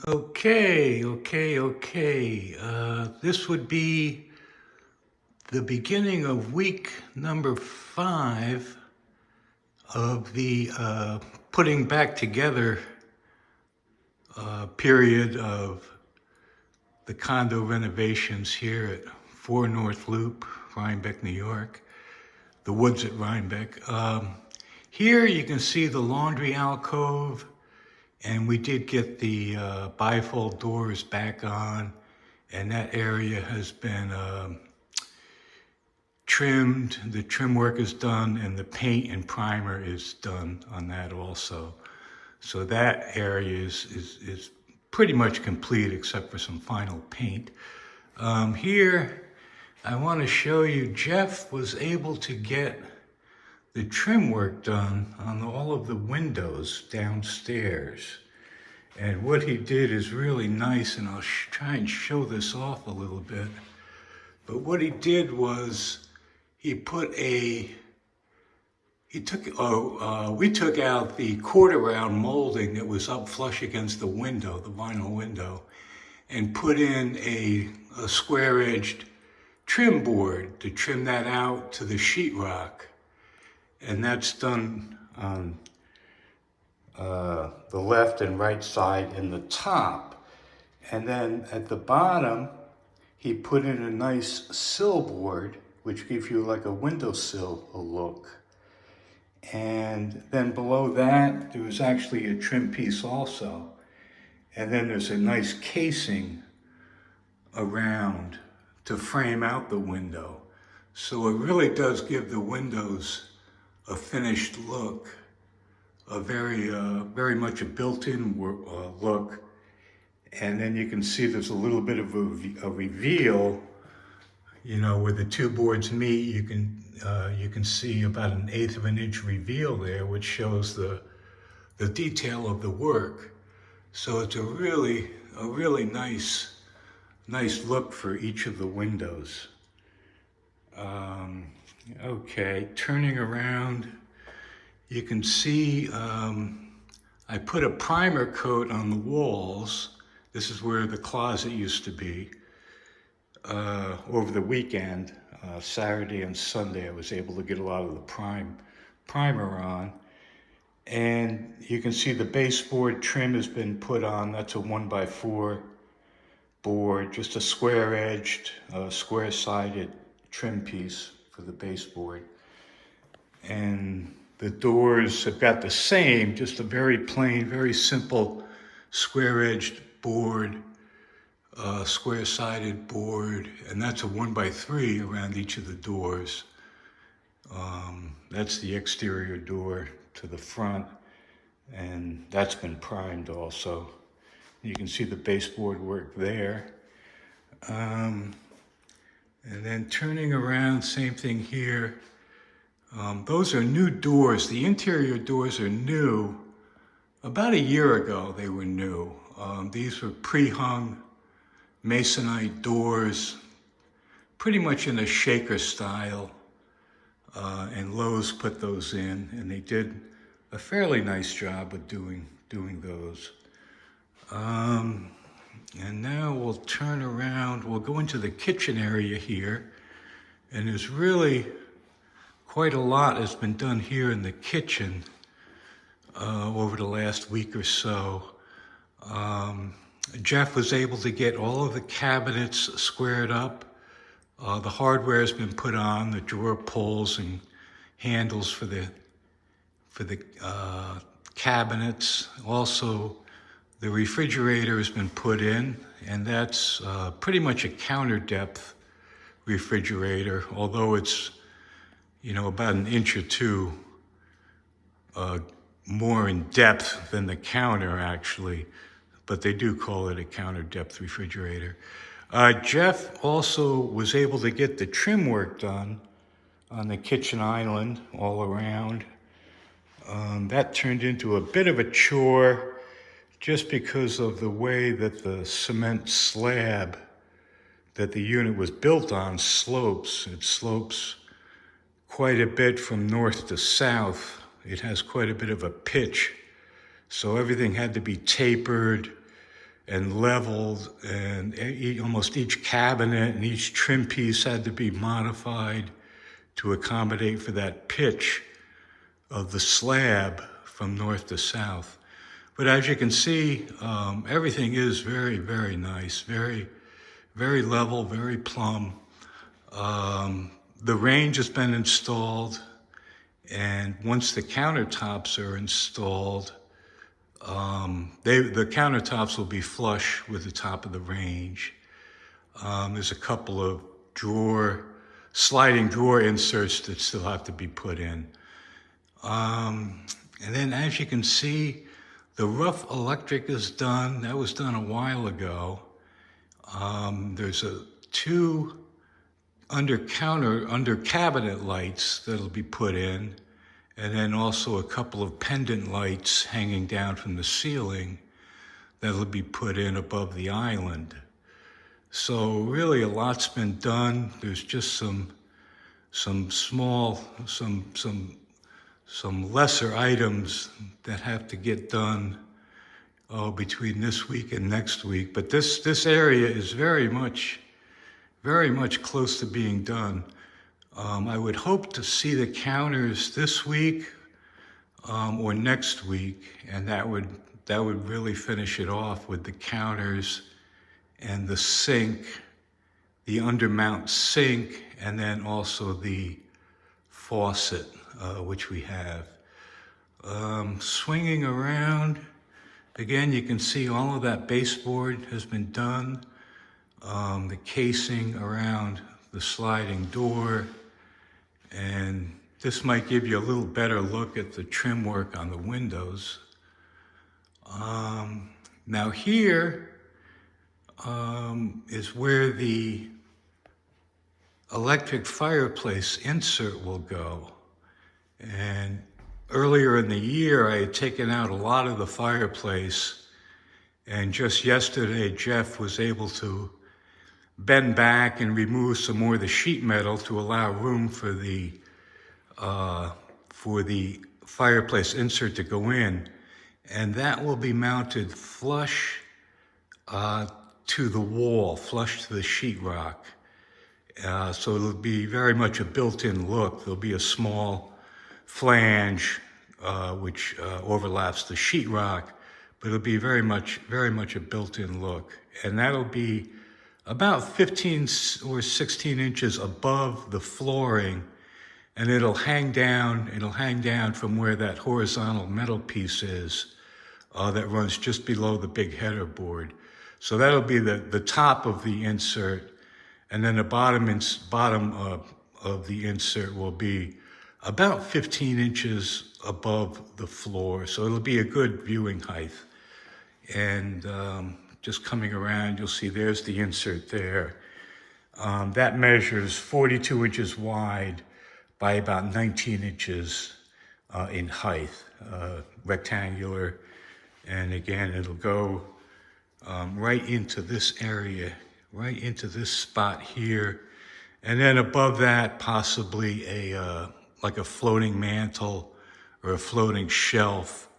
Okay. This would be the beginning of week number 5 of the putting back together period of the condo renovations here at 4 North Loop, Rhinebeck, New York, the woods at Rhinebeck. Here you can see the laundry alcove, and we did get the bifold doors back on, and that area has been trimmed. The trim work is done, and the paint and primer is done on that also. So that area is pretty much complete except for some final paint. Here, I want to show you, Jeff was able to get the trim work done on all of the windows downstairs. And what he did is really nice, and I'll try and show this off a little bit. But what he did was we took out the quarter round molding that was up flush against the window, the vinyl window, and put in a square-edged trim board to trim that out to the sheetrock. And that's done on the left and right side in the top. And then at the bottom, he put in a nice sill board, which gives you like a windowsill look. And then below that, there was actually a trim piece also. And then there's a nice casing around to frame out the window. So it really does give the windows a finished look, a very much a built-in look. And then you can see there's a little bit of a reveal, where the two boards meet. You can see about 1/8 of an inch reveal there, which shows the detail of the work. So it's a really nice look for each of the windows. Okay, turning around, you can see I put a primer coat on the walls. This is where the closet used to be. Over the weekend, Saturday and Sunday, I was able to get a lot of the primer on. And you can see the baseboard trim has been put on. That's a 1x4 board, just a square-edged, square-sided trim piece for the baseboard. And the doors have got the same, just a very plain, very simple square-edged board, square-sided board, and that's a 1x3 around each of the doors. That's the exterior door to the front, and that's been primed also. You can see the baseboard work there. And then turning around, same thing here. Those are new doors. The interior doors are new. About a year ago, they were new. These were pre-hung masonite doors, pretty much in a shaker style. And Lowe's put those in, and they did a fairly nice job of doing those. And now we'll turn around. We'll go into the kitchen area here, and there's really quite a lot has been done here in the kitchen over the last week or so. Jeff was able to get all of the cabinets squared up. The hardware has been put on, the drawer pulls and handles for the cabinets. Also, the refrigerator has been put in, and that's pretty much a counter depth refrigerator, although it's about 1 inch or 2 more in depth than the counter actually, but they do call it a counter depth refrigerator. Jeff also was able to get the trim work done on the kitchen island all around. That turned into a bit of a chore just because of the way that the cement slab that the unit was built on slopes. It slopes quite a bit from north to south. It has quite a bit of a pitch. So everything had to be tapered and leveled, and almost each cabinet and each trim piece had to be modified to accommodate for that pitch of the slab from north to south. But as you can see, everything is very, very nice, very, very level, very plumb. The range has been installed, and once the countertops are installed, the countertops will be flush with the top of the range. There's a couple of sliding drawer inserts that still have to be put in. And then as you can see, the rough electric is done. That was done a while ago. There's two under cabinet lights that'll be put in, and then also a couple of pendant lights hanging down from the ceiling that'll be put in above the island. So really a lot's been done. There's just some lesser items that have to get done between this week and next week. But this area is very much close to being done. I would hope to see the counters this week or next week, and that would really finish it off with the counters and the sink, the undermount sink, and then also the faucet, which we have. Swinging around, again, you can see all of that baseboard has been done. The casing around the sliding door, and this might give you a little better look at the trim work on the windows. Now here is where the electric fireplace insert will go. And earlier in the year, I had taken out a lot of the fireplace, and just yesterday, Jeff was able to bend back and remove some more of the sheet metal to allow room for the fireplace insert to go in. And that will be mounted flush to the wall, flush to the sheetrock. So it'll be very much a built-in look. There'll be a small flange which overlaps the sheetrock, but it'll be very much a built-in look. And that'll be about 15 or 16 inches above the flooring, and it'll hang down from where that horizontal metal piece is that runs just below the big header board. So that'll be the top of the insert, and then the bottom of the insert will be about 15 inches above the floor. So it'll be a good viewing height. And just coming around, you'll see there's the insert there. That measures 42 inches wide by about 19 inches in height, rectangular. And again, it'll go right into this area, right into this spot here. And then above that, possibly like a floating mantle or a floating shelf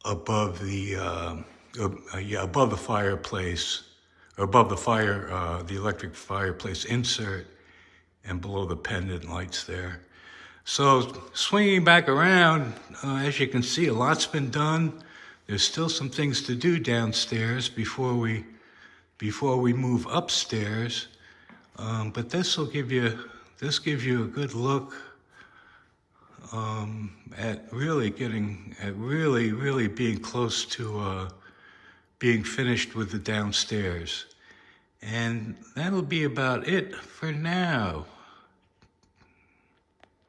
above the above the fireplace, or above the electric fireplace insert, and below the pendant lights there. So swinging back around, as you can see, a lot's been done. There's still some things to do downstairs before we move upstairs. But this gives you a good look at really being close to being finished with the downstairs. And that'll be about it for now.